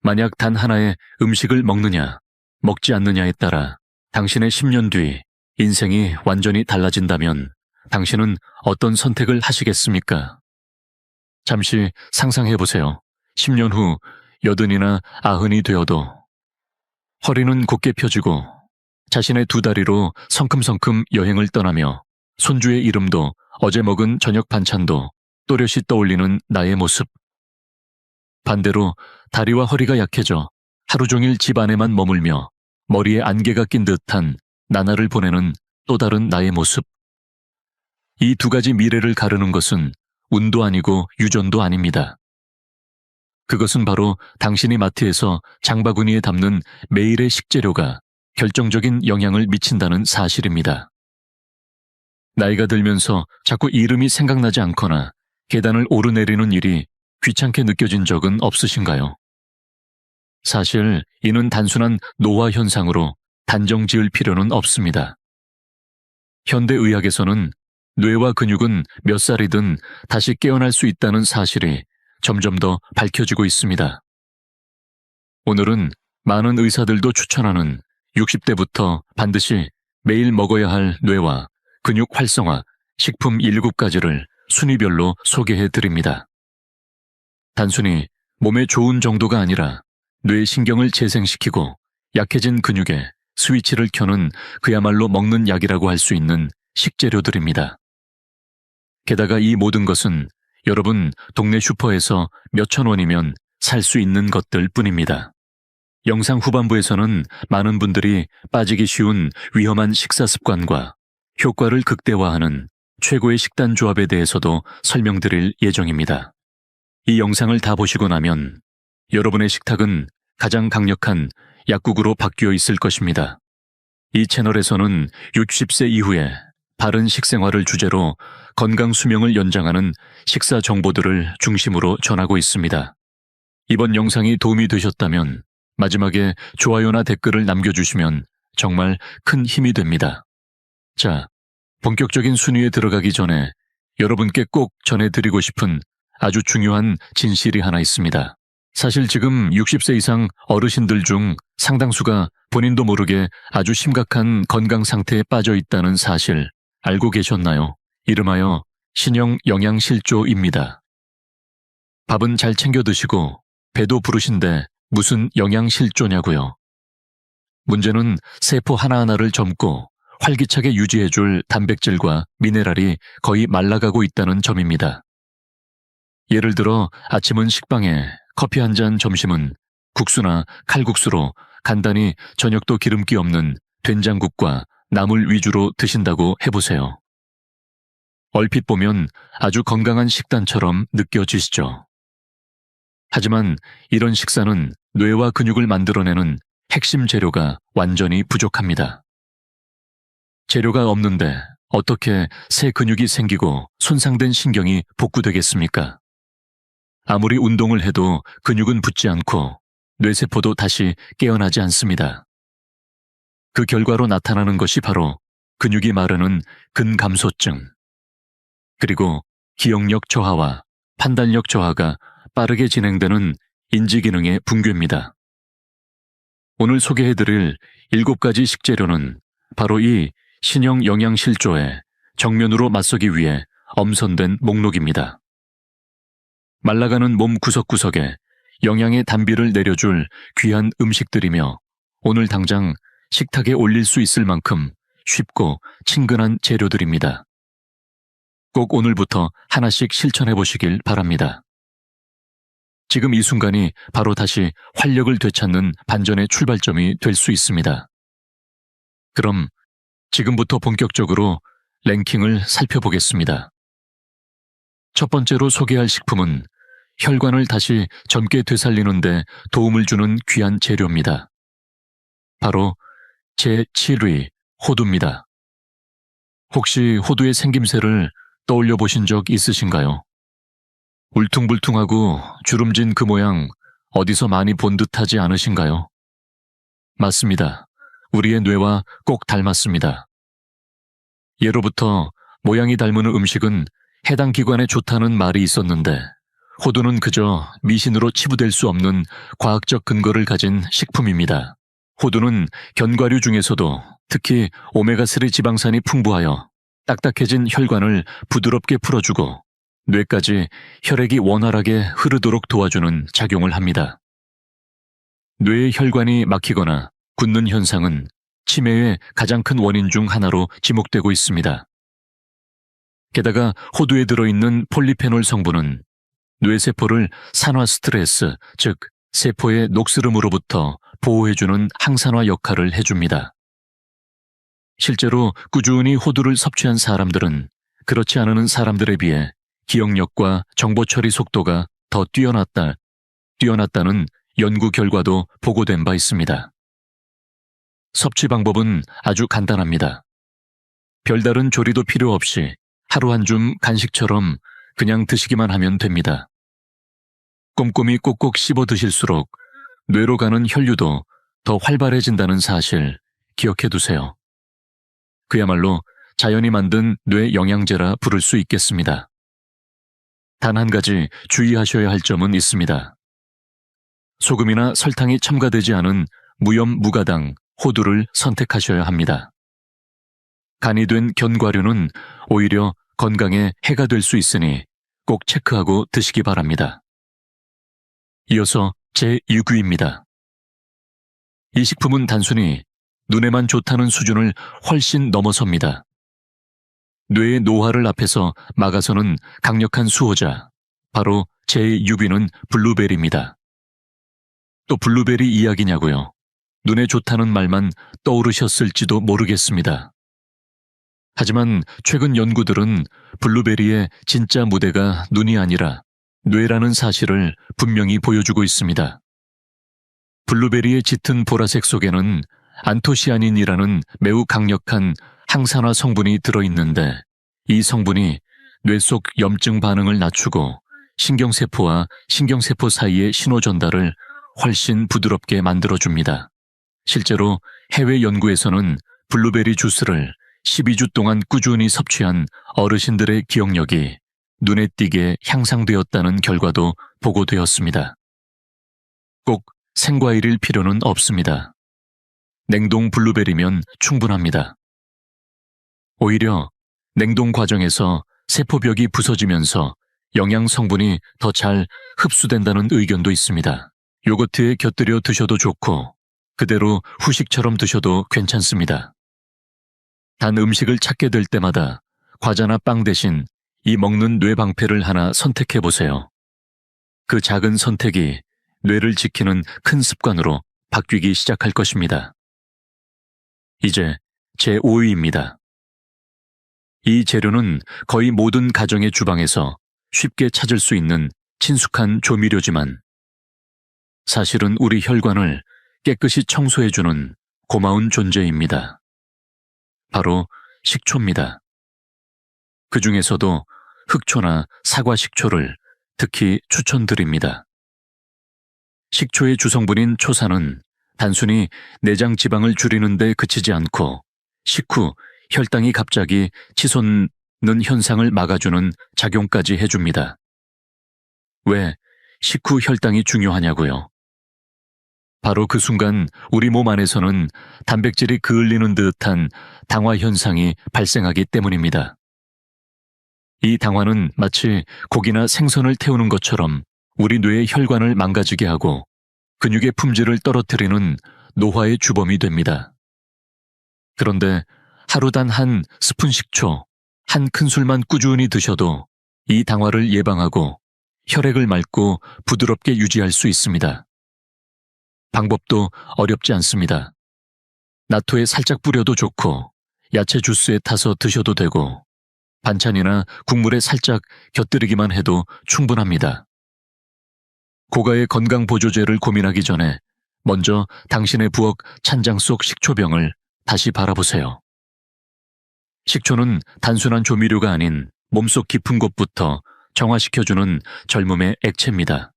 만약 단 하나의 음식을 먹느냐, 먹지 않느냐에 따라 당신의 10년 뒤 인생이 완전히 달라진다면 당신은 어떤 선택을 하시겠습니까? 잠시 상상해 보세요. 10년 후 80이나 90이 되어도 허리는 곧게 펴지고 자신의 두 다리로 성큼성큼 여행을 떠나며 손주의 이름도 어제 먹은 저녁 반찬도 또렷이 떠올리는 나의 모습. 반대로 다리와 허리가 약해져 하루 종일 집 안에만 머물며 머리에 안개가 낀 듯한 나날을 보내는 또 다른 나의 모습. 이 두 가지 미래를 가르는 것은 운도 아니고 유전도 아닙니다. 그것은 바로 당신이 마트에서 장바구니에 담는 매일의 식재료가 결정적인 영향을 미친다는 사실입니다. 나이가 들면서 자꾸 이름이 생각나지 않거나 계단을 오르내리는 일이 귀찮게 느껴진 적은 없으신가요? 사실 이는 단순한 노화 현상으로 단정 지을 필요는 없습니다. 현대의학에서는 뇌와 근육은 몇 살이든 다시 깨어날 수 있다는 사실이 점점 더 밝혀지고 있습니다. 오늘은 많은 의사들도 추천하는 60대부터 반드시 매일 먹어야 할 뇌와 근육 활성화 식품 7가지를 순위별로 소개해 드립니다. 단순히 몸에 좋은 정도가 아니라 뇌 신경을 재생시키고 약해진 근육에 스위치를 켜는 그야말로 먹는 약이라고 할 수 있는 식재료들입니다. 게다가 이 모든 것은 여러분 동네 슈퍼에서 몇천 원이면 살 수 있는 것들 뿐입니다. 영상 후반부에서는 많은 분들이 빠지기 쉬운 위험한 식사 습관과 효과를 극대화하는 최고의 식단 조합에 대해서도 설명드릴 예정입니다. 이 영상을 다 보시고 나면 여러분의 식탁은 가장 강력한 약국으로 바뀌어 있을 것입니다. 이 채널에서는 60세 이후에 바른 식생활을 주제로 건강 수명을 연장하는 식사 정보들을 중심으로 전하고 있습니다. 이번 영상이 도움이 되셨다면 마지막에 좋아요나 댓글을 남겨주시면 정말 큰 힘이 됩니다. 자, 본격적인 순위에 들어가기 전에 여러분께 꼭 전해드리고 싶은 아주 중요한 진실이 하나 있습니다. 사실 지금 60세 이상 어르신들 중 상당수가 본인도 모르게 아주 심각한 건강 상태에 빠져 있다는 사실 알고 계셨나요? 이름하여 신형 영양실조입니다. 밥은 잘 챙겨 드시고 배도 부르신데 무슨 영양실조냐고요? 문제는 세포 하나하나를 젊고 활기차게 유지해줄 단백질과 미네랄이 거의 말라가고 있다는 점입니다. 예를 들어 아침은 식빵에 커피 한 잔, 점심은 국수나 칼국수로 간단히 저녁도 기름기 없는 된장국과 나물 위주로 드신다고 해보세요. 얼핏 보면 아주 건강한 식단처럼 느껴지시죠? 하지만 이런 식사는 뇌와 근육을 만들어내는 핵심 재료가 완전히 부족합니다. 재료가 없는데 어떻게 새 근육이 생기고 손상된 신경이 복구되겠습니까? 아무리 운동을 해도 근육은 붙지 않고 뇌세포도 다시 깨어나지 않습니다. 그 결과로 나타나는 것이 바로 근육이 마르는 근감소증, 그리고 기억력 저하와 판단력 저하가 빠르게 진행되는 인지기능의 붕괴입니다. 오늘 소개해드릴 7가지 식재료는 바로 이 신형 영양실조에 정면으로 맞서기 위해 엄선된 목록입니다. 말라가는 몸 구석구석에 영양의 단비를 내려줄 귀한 음식들이며 오늘 당장 식탁에 올릴 수 있을 만큼 쉽고 친근한 재료들입니다. 꼭 오늘부터 하나씩 실천해 보시길 바랍니다. 지금 이 순간이 바로 다시 활력을 되찾는 반전의 출발점이 될 수 있습니다. 그럼 지금부터 본격적으로 랭킹을 살펴보겠습니다. 첫 번째로 소개할 식품은 혈관을 다시 젊게 되살리는 데 도움을 주는 귀한 재료입니다. 바로 제7위 호두입니다. 혹시 호두의 생김새를 떠올려 보신 적 있으신가요? 울퉁불퉁하고 주름진 그 모양 어디서 많이 본 듯하지 않으신가요? 맞습니다. 우리의 뇌와 꼭 닮았습니다. 예로부터 모양이 닮은 음식은 해당 기관에 좋다는 말이 있었는데 호두는 그저 미신으로 치부될 수 없는 과학적 근거를 가진 식품입니다. 호두는 견과류 중에서도 특히 오메가3 지방산이 풍부하여 딱딱해진 혈관을 부드럽게 풀어주고 뇌까지 혈액이 원활하게 흐르도록 도와주는 작용을 합니다. 뇌의 혈관이 막히거나 굳는 현상은 치매의 가장 큰 원인 중 하나로 지목되고 있습니다. 게다가 호두에 들어있는 폴리페놀 성분은 뇌세포를 산화 스트레스, 즉 세포의 녹슬음으로부터 보호해주는 항산화 역할을 해줍니다. 실제로 꾸준히 호두를 섭취한 사람들은 그렇지 않은 사람들에 비해 기억력과 정보 처리 속도가 더 뛰어났다는 연구 결과도 보고된 바 있습니다. 섭취 방법은 아주 간단합니다. 별다른 조리도 필요 없이 하루 한 줌 간식처럼 그냥 드시기만 하면 됩니다. 꼼꼼히 꼭꼭 씹어 드실수록 뇌로 가는 혈류도 더 활발해진다는 사실 기억해 두세요. 그야말로 자연이 만든 뇌 영양제라 부를 수 있겠습니다. 단 한 가지 주의하셔야 할 점은 있습니다. 소금이나 설탕이 첨가되지 않은 무염 무가당 호두를 선택하셔야 합니다. 간이 된 견과류는 오히려 건강에 해가 될 수 있으니 꼭 체크하고 드시기 바랍니다. 이어서 제6위입니다. 이 식품은 단순히 눈에만 좋다는 수준을 훨씬 넘어섭니다. 뇌의 노화를 앞에서 막아서는 강력한 수호자, 바로 제6위는 블루베리입니다. 또 블루베리 이야기냐고요? 눈에 좋다는 말만 떠오르셨을지도 모르겠습니다. 하지만 최근 연구들은 블루베리의 진짜 무대가 눈이 아니라 뇌라는 사실을 분명히 보여주고 있습니다. 블루베리의 짙은 보라색 속에는 안토시아닌이라는 매우 강력한 항산화 성분이 들어있는데 이 성분이 뇌 속 염증 반응을 낮추고 신경세포와 신경세포 사이의 신호 전달을 훨씬 부드럽게 만들어줍니다. 실제로 해외 연구에서는 블루베리 주스를 12주 동안 꾸준히 섭취한 어르신들의 기억력이 눈에 띄게 향상되었다는 결과도 보고되었습니다. 꼭 생과일일 필요는 없습니다. 냉동 블루베리면 충분합니다. 오히려 냉동 과정에서 세포벽이 부서지면서 영양 성분이 더 잘 흡수된다는 의견도 있습니다. 요거트에 곁들여 드셔도 좋고 그대로 후식처럼 드셔도 괜찮습니다. 단 음식을 찾게 될 때마다 과자나 빵 대신 이 먹는 뇌 방패를 하나 선택해 보세요. 그 작은 선택이 뇌를 지키는 큰 습관으로 바뀌기 시작할 것입니다. 이제 제5위입니다. 이 재료는 거의 모든 가정의 주방에서 쉽게 찾을 수 있는 친숙한 조미료지만 사실은 우리 혈관을 깨끗이 청소해주는 고마운 존재입니다. 바로 식초입니다. 그 중에서도 흑초나 사과 식초를 특히 추천드립니다. 식초의 주성분인 초산은 단순히 내장 지방을 줄이는 데 그치지 않고 식후 혈당이 갑자기 치솟는 현상을 막아주는 작용까지 해줍니다. 왜 식후 혈당이 중요하냐고요? 바로 그 순간 우리 몸 안에서는 단백질이 그을리는 듯한 당화 현상이 발생하기 때문입니다. 이 당화는 마치 고기나 생선을 태우는 것처럼 우리 뇌의 혈관을 망가지게 하고 근육의 품질을 떨어뜨리는 노화의 주범이 됩니다. 그런데 하루 단 한 스푼 식초, 한 큰술만 꾸준히 드셔도 이 당화를 예방하고 혈액을 맑고 부드럽게 유지할 수 있습니다. 방법도 어렵지 않습니다. 나토에 살짝 뿌려도 좋고 야채 주스에 타서 드셔도 되고 반찬이나 국물에 살짝 곁들이기만 해도 충분합니다. 고가의 건강보조제를 고민하기 전에 먼저 당신의 부엌 찬장 속 식초병을 다시 바라보세요. 식초는 단순한 조미료가 아닌 몸속 깊은 곳부터 정화시켜주는 젊음의 액체입니다.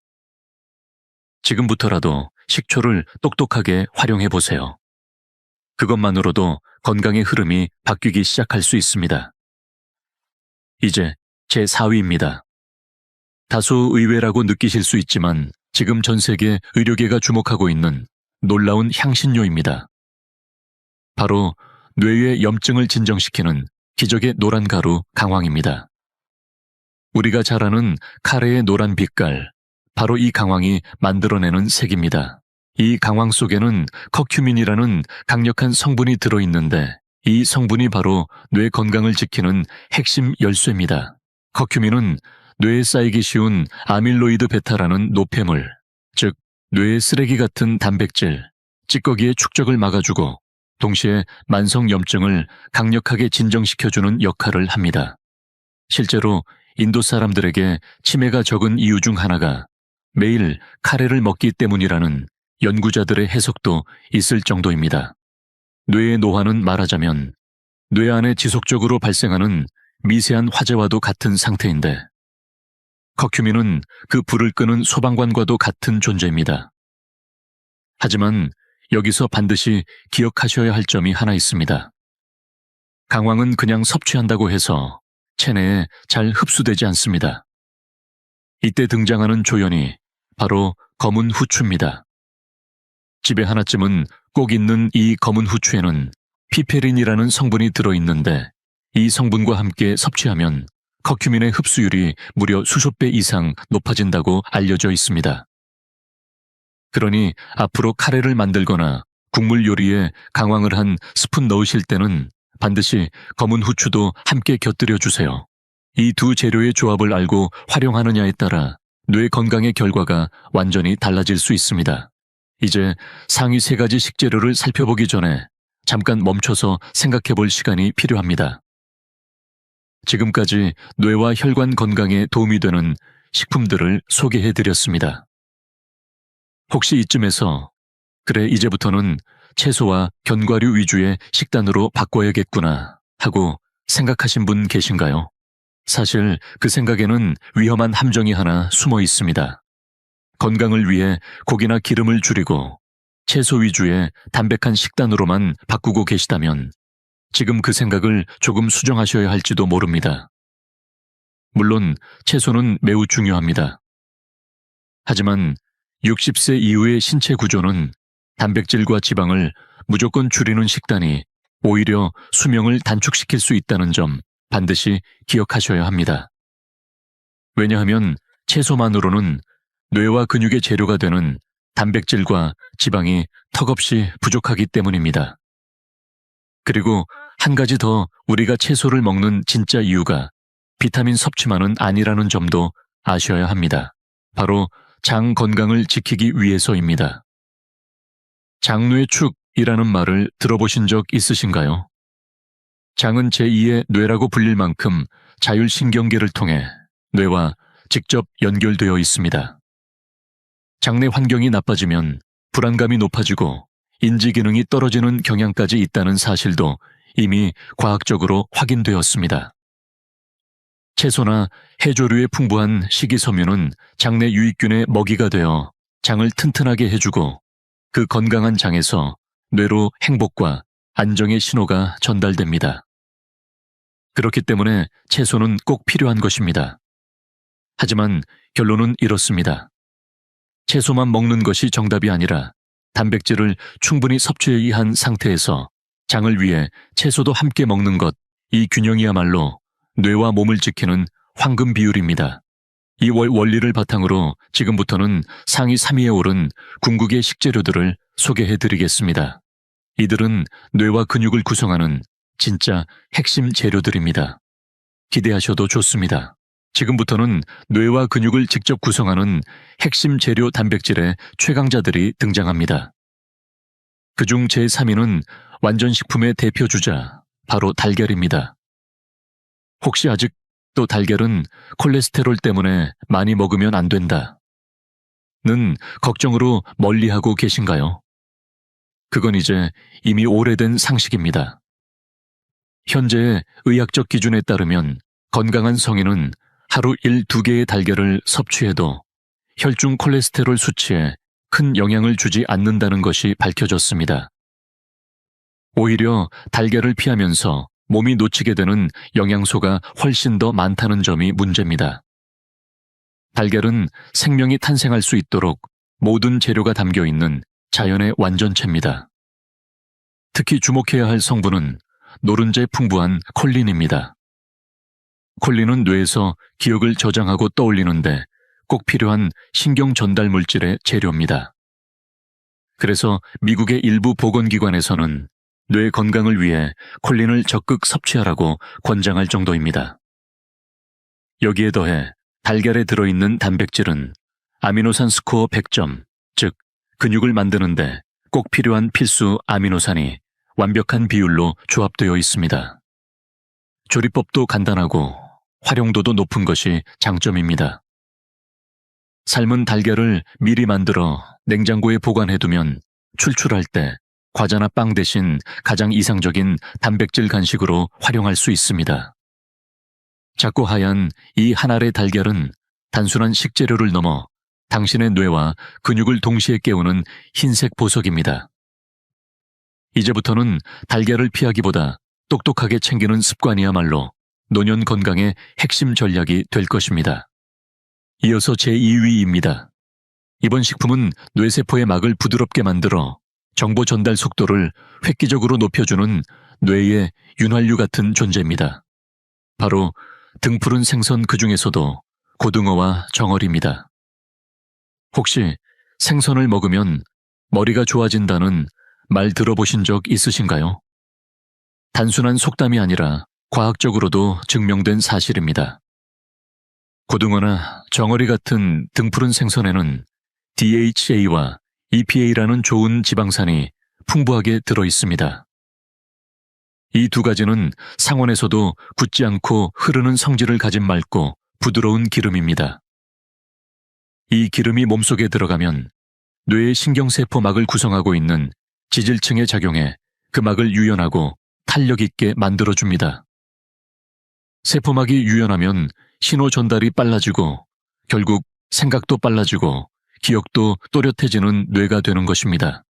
지금부터라도 식초를 똑똑하게 활용해보세요. 그것만으로도 건강의 흐름이 바뀌기 시작할 수 있습니다. 이제 제4위입니다. 다소 의외라고 느끼실 수 있지만 지금 전 세계 의료계가 주목하고 있는 놀라운 향신료입니다. 바로 뇌의 염증을 진정시키는 기적의 노란 가루 강황입니다. 우리가 잘 아는 카레의 노란 빛깔, 바로 이 강황이 만들어내는 색입니다. 이 강황 속에는 커큐민이라는 강력한 성분이 들어있는데 이 성분이 바로 뇌 건강을 지키는 핵심 열쇠입니다. 커큐민은 뇌에 쌓이기 쉬운 아밀로이드 베타라는 노폐물, 즉 뇌의 쓰레기 같은 단백질, 찌꺼기의 축적을 막아주고 동시에 만성 염증을 강력하게 진정시켜주는 역할을 합니다. 실제로 인도 사람들에게 치매가 적은 이유 중 하나가 매일 카레를 먹기 때문이라는 연구자들의 해석도 있을 정도입니다. 뇌의 노화는 말하자면 뇌 안에 지속적으로 발생하는 미세한 화재와도 같은 상태인데 커큐민은 그 불을 끄는 소방관과도 같은 존재입니다. 하지만 여기서 반드시 기억하셔야 할 점이 하나 있습니다. 강황은 그냥 섭취한다고 해서 체내에 잘 흡수되지 않습니다. 이때 등장하는 조연이 바로 검은 후추입니다. 집에 하나쯤은 꼭 있는 이 검은 후추에는 피페린이라는 성분이 들어있는데 이 성분과 함께 섭취하면 커큐민의 흡수율이 무려 수십 배 이상 높아진다고 알려져 있습니다. 그러니 앞으로 카레를 만들거나 국물 요리에 강황을 한 스푼 넣으실 때는 반드시 검은 후추도 함께 곁들여 주세요. 이 두 재료의 조합을 알고 활용하느냐에 따라 뇌 건강의 결과가 완전히 달라질 수 있습니다. 이제 상위 3가지 식재료를 살펴보기 전에 잠깐 멈춰서 생각해 볼 시간이 필요합니다. 지금까지 뇌와 혈관 건강에 도움이 되는 식품들을 소개해 드렸습니다. 혹시 이쯤에서 그래 이제부터는 채소와 견과류 위주의 식단으로 바꿔야겠구나 하고 생각하신 분 계신가요? 사실 그 생각에는 위험한 함정이 하나 숨어 있습니다. 건강을 위해 고기나 기름을 줄이고 채소 위주의 담백한 식단으로만 바꾸고 계시다면 지금 그 생각을 조금 수정하셔야 할지도 모릅니다. 물론 채소는 매우 중요합니다. 하지만 60세 이후의 신체 구조는 단백질과 지방을 무조건 줄이는 식단이 오히려 수명을 단축시킬 수 있다는 점 반드시 기억하셔야 합니다. 왜냐하면 채소만으로는 뇌와 근육의 재료가 되는 단백질과 지방이 턱없이 부족하기 때문입니다. 그리고 한 가지 더 우리가 채소를 먹는 진짜 이유가 비타민 섭취만은 아니라는 점도 아셔야 합니다. 바로 장 건강을 지키기 위해서입니다. 장뇌 축이라는 말을 들어보신 적 있으신가요? 장은 제2의 뇌라고 불릴 만큼 자율신경계를 통해 뇌와 직접 연결되어 있습니다. 장내 환경이 나빠지면 불안감이 높아지고 인지 기능이 떨어지는 경향까지 있다는 사실도 이미 과학적으로 확인되었습니다. 채소나 해조류의 풍부한 식이섬유는 장내 유익균의 먹이가 되어 장을 튼튼하게 해주고 그 건강한 장에서 뇌로 행복과 안정의 신호가 전달됩니다. 그렇기 때문에 채소는 꼭 필요한 것입니다. 하지만 결론은 이렇습니다. 채소만 먹는 것이 정답이 아니라 단백질을 충분히 섭취한 상태에서 장을 위해 채소도 함께 먹는 것, 이 균형이야말로 뇌와 몸을 지키는 황금 비율입니다. 이 원리를 바탕으로 지금부터는 상위 3위에 오른 궁극의 식재료들을 소개해 드리겠습니다. 이들은 뇌와 근육을 구성하는 진짜 핵심 재료들입니다. 기대하셔도 좋습니다. 지금부터는 뇌와 근육을 직접 구성하는 핵심 재료 단백질의 최강자들이 등장합니다. 그중 제3위는 완전식품의 대표주자, 바로 달걀입니다. 혹시 아직도 달걀은 콜레스테롤 때문에 많이 먹으면 안 된다 는 걱정으로 멀리하고 계신가요? 그건 이제 이미 오래된 상식입니다. 현재의 의학적 기준에 따르면 건강한 성인은 하루 1-2개의 달걀을 섭취해도 혈중 콜레스테롤 수치에 큰 영향을 주지 않는다는 것이 밝혀졌습니다. 오히려 달걀을 피하면서 몸이 놓치게 되는 영양소가 훨씬 더 많다는 점이 문제입니다. 달걀은 생명이 탄생할 수 있도록 모든 재료가 담겨 있는 자연의 완전체입니다. 특히 주목해야 할 성분은 노른자에 풍부한 콜린입니다. 콜린은 뇌에서 기억을 저장하고 떠올리는데 꼭 필요한 신경 전달 물질의 재료입니다. 그래서 미국의 일부 보건기관에서는 뇌 건강을 위해 콜린을 적극 섭취하라고 권장할 정도입니다. 여기에 더해 달걀에 들어있는 단백질은 아미노산 스코어 100점, 즉 근육을 만드는데 꼭 필요한 필수 아미노산이 완벽한 비율로 조합되어 있습니다. 조리법도 간단하고 활용도도 높은 것이 장점입니다. 삶은 달걀을 미리 만들어 냉장고에 보관해두면 출출할 때 과자나 빵 대신 가장 이상적인 단백질 간식으로 활용할 수 있습니다. 작고 하얀 이 한 알의 달걀은 단순한 식재료를 넘어 당신의 뇌와 근육을 동시에 깨우는 흰색 보석입니다. 이제부터는 달걀을 피하기보다 똑똑하게 챙기는 습관이야말로 노년 건강의 핵심 전략이 될 것입니다. 이어서 제2위입니다. 이번 식품은 뇌세포의 막을 부드럽게 만들어 정보 전달 속도를 획기적으로 높여주는 뇌의 윤활유 같은 존재입니다. 바로 등푸른 생선 그 중에서도 고등어와 정어리입니다. 혹시 생선을 먹으면 머리가 좋아진다는 말 들어보신 적 있으신가요? 단순한 속담이 아니라 과학적으로도 증명된 사실입니다. 고등어나 정어리 같은 등푸른 생선에는 DHA와 EPA라는 좋은 지방산이 풍부하게 들어 있습니다. 이 두 가지는 상온에서도 굳지 않고 흐르는 성질을 가진 맑고 부드러운 기름입니다. 이 기름이 몸속에 들어가면 뇌의 신경세포 막을 구성하고 있는 지질층에 작용해 그 막을 유연하고 탄력 있게 만들어줍니다. 세포막이 유연하면 신호 전달이 빨라지고 결국 생각도 빨라지고 기억도 또렷해지는 뇌가 되는 것입니다.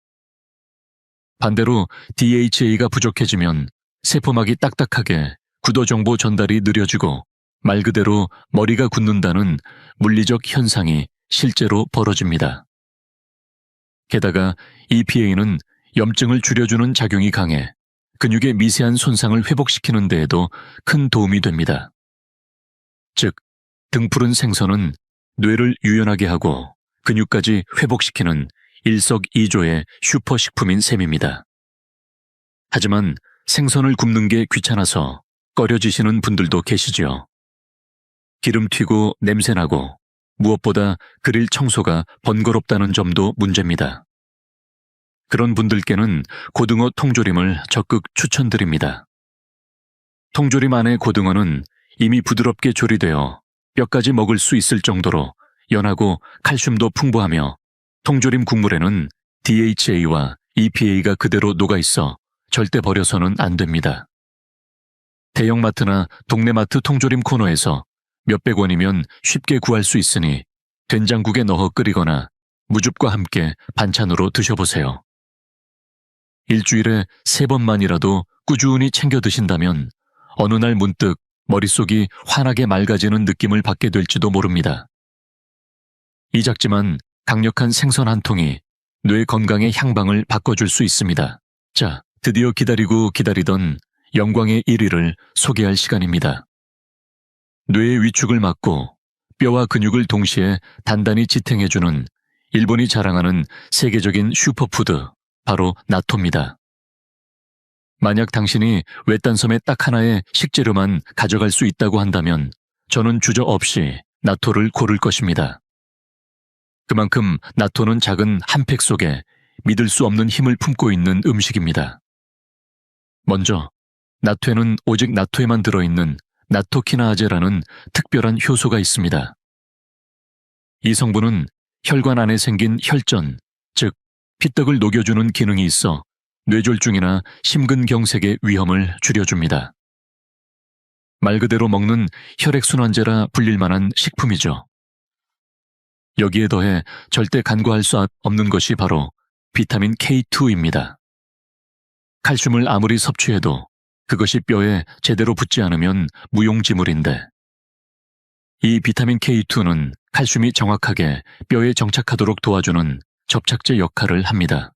반대로 DHA가 부족해지면 세포막이 딱딱하게 구도 정보 전달이 느려지고 말 그대로 머리가 굳는다는 물리적 현상이 실제로 벌어집니다. 게다가 EPA는 염증을 줄여주는 작용이 강해 근육의 미세한 손상을 회복시키는 데에도 큰 도움이 됩니다. 즉, 등푸른 생선은 뇌를 유연하게 하고 근육까지 회복시키는 일석이조의 슈퍼식품인 셈입니다. 하지만 생선을 굽는 게 귀찮아서 꺼려지시는 분들도 계시지요. 기름 튀고 냄새나고 무엇보다 그릴 청소가 번거롭다는 점도 문제입니다. 그런 분들께는 고등어 통조림을 적극 추천드립니다. 통조림 안의 고등어는 이미 부드럽게 조리되어 뼈까지 먹을 수 있을 정도로 연하고 칼슘도 풍부하며 통조림 국물에는 DHA와 EPA가 그대로 녹아있어 절대 버려서는 안 됩니다. 대형마트나 동네마트 통조림 코너에서 몇백 원이면 쉽게 구할 수 있으니 된장국에 넣어 끓이거나 무즙과 함께 반찬으로 드셔보세요. 일주일에 3번만이라도 꾸준히 챙겨 드신다면 어느 날 문득 머릿속이 환하게 맑아지는 느낌을 받게 될지도 모릅니다. 이 작지만 강력한 생선 한 통이 뇌 건강의 향방을 바꿔줄 수 있습니다. 자, 드디어 기다리고 기다리던 영광의 1위를 소개할 시간입니다. 뇌의 위축을 막고 뼈와 근육을 동시에 단단히 지탱해주는 일본이 자랑하는 세계적인 슈퍼푸드, 바로 나토입니다. 만약 당신이 외딴섬에 딱 하나의 식재료만 가져갈 수 있다고 한다면 저는 주저없이 나토를 고를 것입니다. 그만큼 나토는 작은 한 팩 속에 믿을 수 없는 힘을 품고 있는 음식입니다. 먼저, 나토에는 오직 나토에만 들어있는 나토키나아제라는 특별한 효소가 있습니다. 이 성분은 혈관 안에 생긴 혈전, 즉 피떡을 녹여주는 기능이 있어 뇌졸중이나 심근경색의 위험을 줄여줍니다. 말 그대로 먹는 혈액순환제라 불릴 만한 식품이죠. 여기에 더해 절대 간과할 수 없는 것이 바로 비타민 K2입니다. 칼슘을 아무리 섭취해도 그것이 뼈에 제대로 붙지 않으면 무용지물인데 이 비타민 K2는 칼슘이 정확하게 뼈에 정착하도록 도와주는 접착제 역할을 합니다.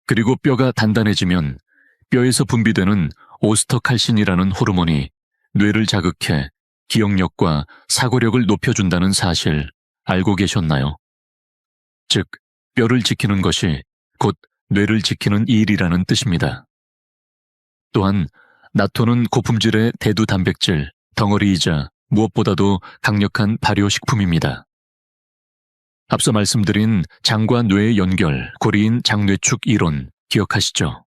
그리고 뼈가 단단해지면 뼈에서 분비되는 오스터칼신이라는 호르몬이 뇌를 자극해 기억력과 사고력을 높여준다는 사실 알고 계셨나요? 즉, 뼈를 지키는 것이 곧 뇌를 지키는 일이라는 뜻입니다. 또한 나토는 고품질의 대두 단백질, 덩어리이자 무엇보다도 강력한 발효식품입니다. 앞서 말씀드린 장과 뇌의 연결, 고리인 장뇌축 이론 기억하시죠?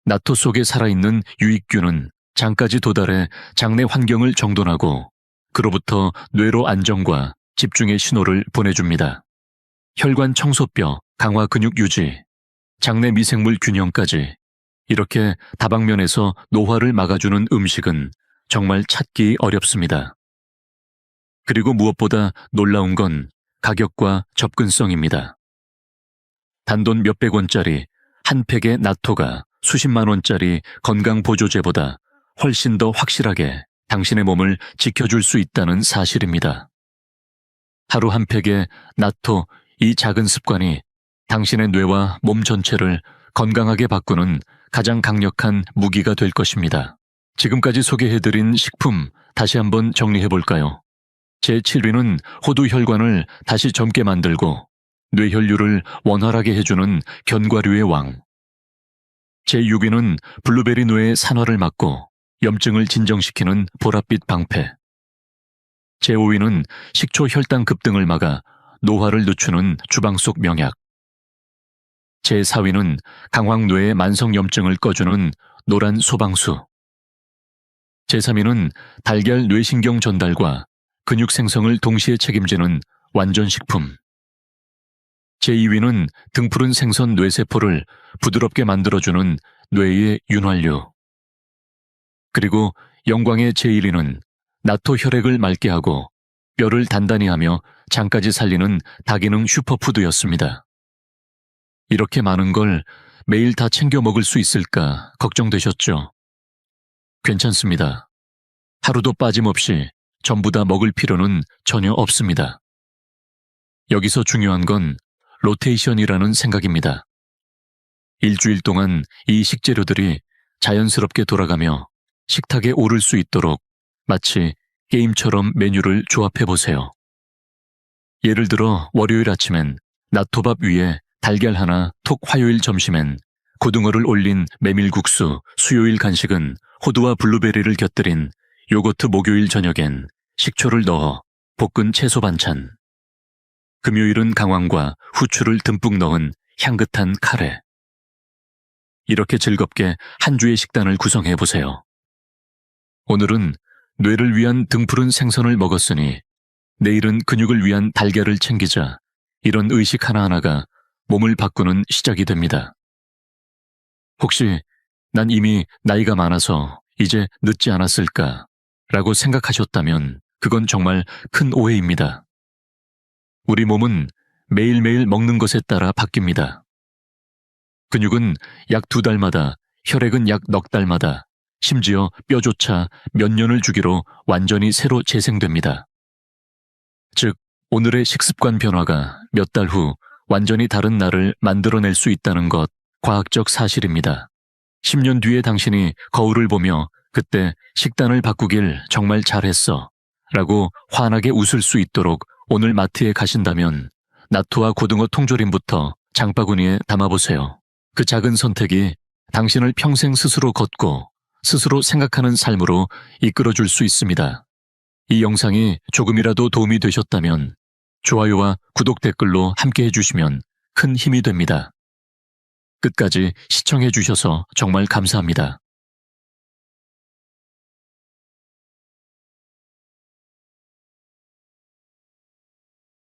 나토 속에 살아있는 유익균은 장까지 도달해 장내 환경을 정돈하고 그로부터 뇌로 안정과 집중의 신호를 보내줍니다. 혈관 청소뼈, 강화 근육 유지, 장내 미생물 균형까지 이렇게 다방면에서 노화를 막아주는 음식은 정말 찾기 어렵습니다. 그리고 무엇보다 놀라운 건 가격과 접근성입니다. 단돈 몇백 원짜리 한 팩의 나토가 수십만 원짜리 건강보조제보다 훨씬 더 확실하게 당신의 몸을 지켜줄 수 있다는 사실입니다. 하루 한 팩의 나토, 이 작은 습관이 당신의 뇌와 몸 전체를 건강하게 바꾸는 가장 강력한 무기가 될 것입니다. 지금까지 소개해드린 식품 다시 한번 정리해볼까요? 제7위는 호두 혈관을 다시 젊게 만들고 뇌혈류를 원활하게 해주는 견과류의 왕. 제6위는 블루베리 뇌의 산화를 막고 염증을 진정시키는 보랏빛 방패. 제5위는 식초 혈당 급등을 막아 노화를 늦추는 주방 속 명약. 제4위는 강황뇌의 만성염증을 꺼주는 노란 소방수. 제3위는 달걀 뇌신경 전달과 근육 생성을 동시에 책임지는 완전식품. 제2위는 등푸른 생선 뇌세포를 부드럽게 만들어주는 뇌의 윤활유. 그리고 영광의 제1위는 나토 혈액을 맑게 하고 뼈를 단단히 하며 장까지 살리는 다기능 슈퍼푸드였습니다. 이렇게 많은 걸 매일 다 챙겨 먹을 수 있을까 걱정되셨죠? 괜찮습니다. 하루도 빠짐없이 전부 다 먹을 필요는 전혀 없습니다. 여기서 중요한 건 로테이션이라는 생각입니다. 일주일 동안 이 식재료들이 자연스럽게 돌아가며 식탁에 오를 수 있도록 마치 게임처럼 메뉴를 조합해보세요. 예를 들어 월요일 아침엔 나토밥 위에 달걀 하나, 톡 화요일 점심엔 고등어를 올린 메밀국수, 수요일 간식은 호두와 블루베리를 곁들인 요거트 목요일 저녁엔 식초를 넣어 볶은 채소 반찬. 금요일은 강황과 후추를 듬뿍 넣은 향긋한 카레. 이렇게 즐겁게 한 주의 식단을 구성해보세요. 오늘은 뇌를 위한 등푸른 생선을 먹었으니 내일은 근육을 위한 달걀을 챙기자. 이런 의식 하나하나가 몸을 바꾸는 시작이 됩니다. 혹시 난 이미 나이가 많아서 이제 늦지 않았을까 라고 생각하셨다면 그건 정말 큰 오해입니다. 우리 몸은 매일매일 먹는 것에 따라 바뀝니다. 근육은 약 2달마다, 혈액은 약 넉 달마다, 심지어 뼈조차 몇 년을 주기로 완전히 새로 재생됩니다. 즉, 오늘의 식습관 변화가 몇 달 후 완전히 다른 나를 만들어낼 수 있다는 것, 과학적 사실입니다. 10년 뒤에 당신이 거울을 보며 그때 식단을 바꾸길 정말 잘했어 라고 환하게 웃을 수 있도록 오늘 마트에 가신다면 나토와 고등어 통조림부터 장바구니에 담아보세요. 그 작은 선택이 당신을 평생 스스로 걷고 스스로 생각하는 삶으로 이끌어줄 수 있습니다. 이 영상이 조금이라도 도움이 되셨다면 좋아요와 구독 댓글로 함께 해주시면 큰 힘이 됩니다. 끝까지 시청해 주셔서 정말 감사합니다.